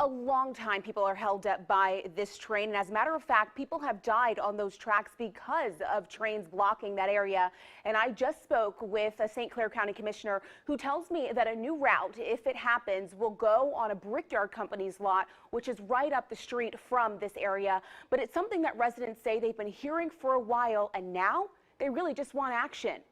A long time people are held up by this train, and as a matter of fact, people have died on those tracks because of trains blocking that area. And I just spoke with a St. Clair County Commissioner who tells me that a new route, if it happens, will go on a Brickyard Company's lot, which is right up the street from this area. But it's something that residents say they've been hearing for a while, and now they really just want action.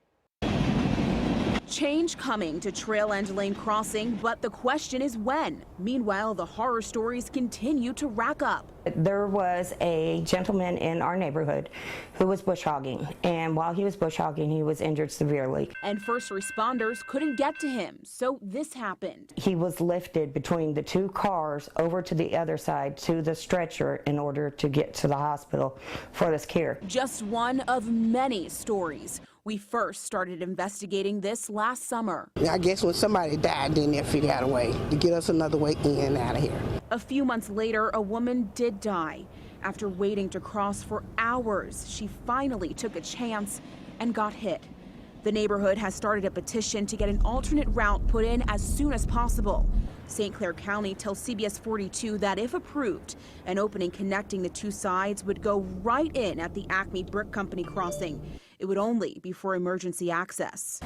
Change coming to Trail End Lane Crossing, but the question is when. Meanwhile, the horror stories continue to rack up. There was a gentleman in our neighborhood who was bush hogging, and while he was bush hogging, he was injured severely. And first responders couldn't get to him, so this happened. He was lifted between the two cars over to the other side to the stretcher in order to get to the hospital for this care. Just one of many stories. We first started investigating this last summer. I guess when somebody died, then they'll figure out a way to get us another way in and out of here. A few months later, a woman did die. After waiting to cross for hours, she finally took a chance and got hit. The neighborhood has started a petition to get an alternate route put in as soon as possible. St. Clair County tells CBS 42 that if approved, an opening connecting the two sides would go right in at the Acme Brick Company crossing. It would only be for emergency access.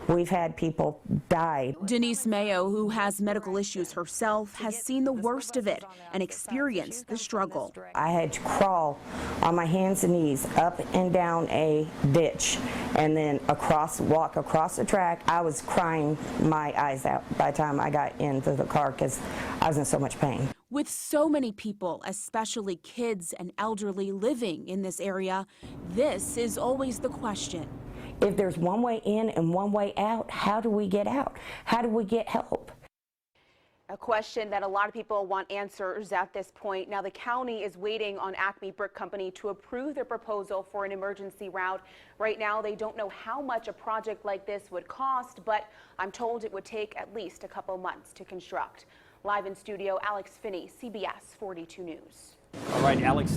We've had people die. Denise Mayo, who has medical issues herself, has seen the worst of it and experienced the struggle. I had to crawl on my hands and knees up and down a ditch and then walk across the track. I was crying my eyes out by the time I got into the car because I was in so much pain. With so many people, especially kids and elderly, living in this area, this is always the question. If there's one way in and one way out, how do we get out? How do we get help? A question that a lot of people want answers at this point. Now, the county is waiting on Acme Brick Company to approve their proposal for an emergency route. Right now, they don't know how much a project like this would cost, but I'm told it would take at least a couple months to construct. Live in studio, Alex Finney, CBS 42 News. All right, Alex, thank you.